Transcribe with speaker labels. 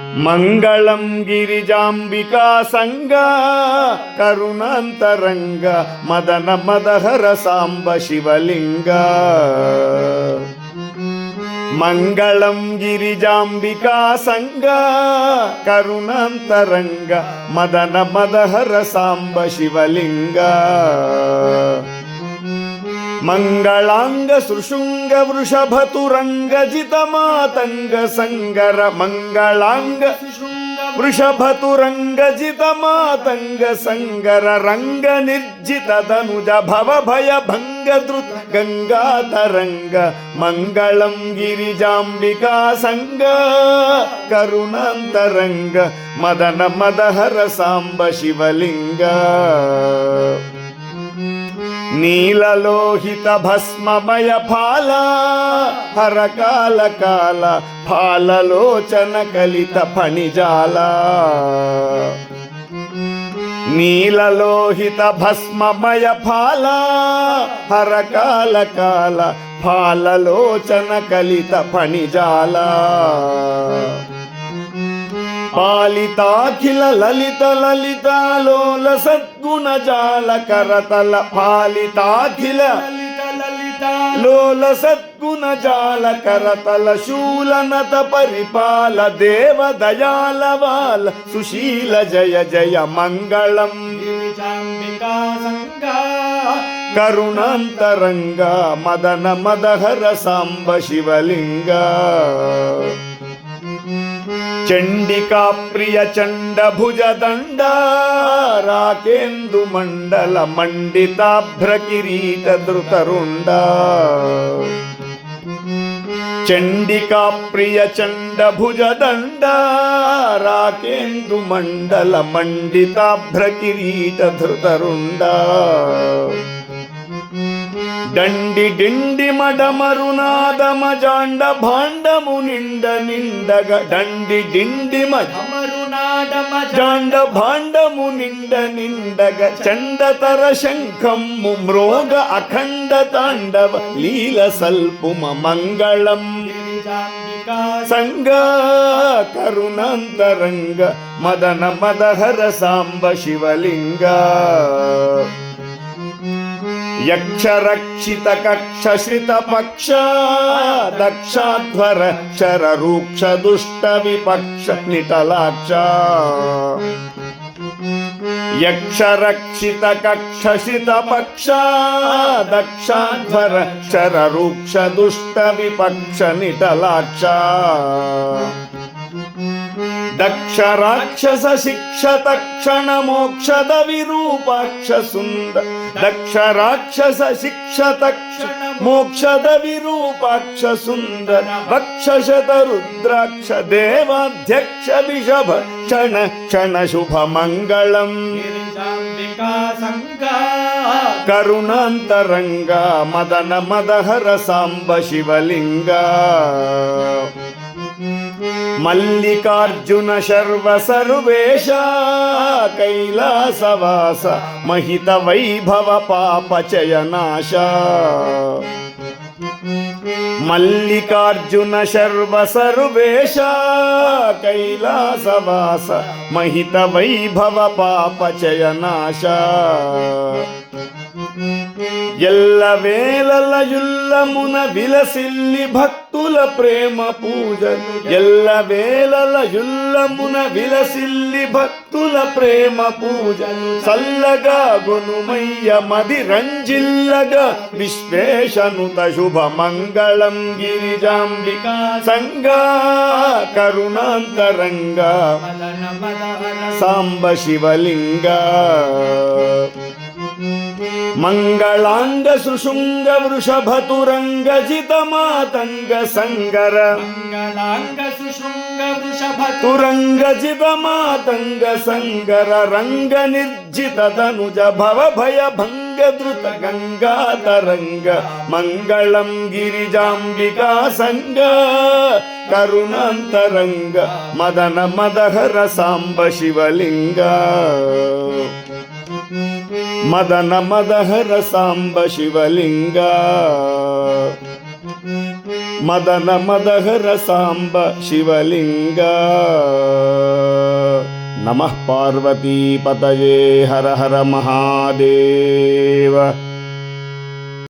Speaker 1: మంగళం గిరిజాంబికా సంగ కరుణాంతరంగ మదన మదహర సాంబ శివలింగ. మంగళం గిరిజాంబికా సంగ కరుణాంతరంగ మదన మదహర సాంబ శివలింగ. మంగళాంగ సృశృంగ వృషభతురంగ జిత మాతంగ సంగర. మంగళాంగ వృషభతురంగ జిత మాతంగ సంగర రంగ నిర్జిత ధనుజ భవ భయ భంగ ధృత గంగా తరంగ. మంగళం గిరిజాంబికా సంగ కరుణాంతరంగ మదన మదహర సాంబ శివలింగ. నీలలోహిత భస్మమయ ఫాల హర కాల కాల ఫాలలోచన కలిత ఫణిజాల. నీలలోహిత భస్మమయ ఫాల హర కాల కాల ఫాలలోచన కలిత ఫణిజాల. పాలితాఖిల లలిత లలితాలోల సద్గుణ జాల కరతల. పాలితాఖిల లోల సద్గుణ జాల కరతల శూలనత పరిపాల దేవ దయాల వాల సుశీల జయ జయ. మంగళం గిరిజాంబికా సంగ కరుణాంతరంగ మదన మదహర సాంబ శివలింగ. చండికా ప్రియ చండ భుజ దండ రాకేందు మండల మండితాభ్ర కిరీట ధృతరుండ. చండికా ప్రియ చండ భుజ దండ రాకేందు మండల మండితాభ్ర కిరీట ధృతరుండ. డండి డిండి మడమరునాదమ జాండ భాండము నిండ నిండగ. డండి డిండి మడమరునాదమ జాండ భాండము నిండ నిండగ. చండతర శంఖము మ్రోగ అఖండ తాండవ లీల సల్పుమ. మంగళం సంగ కరుణాంతరంగ మదన మదహర సాంబ శివలింగ. యక్షరక్షిత కక్ష శ్రిత పక్ష దక్షాధ్వర చర రూక్ష దుష్ట విపక్ష నిటలాక్ష. యక్షరక్షిత కక్ష శ్రిత పక్ష దక్షాధ్వర చర రూక్ష దుష్ట విపక్ష నిటలాక్ష. దక్ష రాక్షస శిక్ష తక్షణ మోక్షద విరూపాక్ష సుందర. దక్ష రాక్షస శిక్ష తక్షణ మోక్షద విరూపాక్ష సుందర. వక్షశత రుద్రాక్ష దేవాధ్యక్ష విషభ క్షణ క్షణ శుభ. మంగళం గిరిజాంబికా సంగ కరుణాంతరంగ మదన మదహర సాంబ శివలింగ. మల్లికార్జున శర్వ సర్వేశ కైలాసవాస మహిత వైభవ పాపచయనాశ. మల్లికార్జున శర్వ సర్వేశ కైలాసవాస మహిత వైభవ పాపచయనాశ. ఎల్ల వేళల యుల్లమున విలసిల్లి భక్తుల ప్రేమ పూజలు. ఎల్ల వేళల యుల్లమున విలసిల్లి భక్తుల ప్రేమ పూజలు. సల్లగా గునుమయ్య మది రంజిల్లగా విశ్వేశనుత శుభ. మంగళం గిరిజాంబికా సంగ కరుణాంతరంగ సాంబ శివలింగ. మంగళాంగ సుశృంగ వృషభతురంగ జిత మాతంగ సంగర. మంగళాంగ సుశృంగ వృషభతురంగ జిత మాతంగ సంగర రంగ నిర్జిత ధనుజ భవ భయ భంగ ధృత గంగా తరంగ. మంగళం గిరిజాంబికా సంగ కరుణాంతరంగ మదన మదహర సాంబ శివలింగ. మదన మదహర సాంబ శివలింగ. మదన మదహర సాంబ శివలింగ. నమః పార్వతీపతయే హర హర మహాదేవ.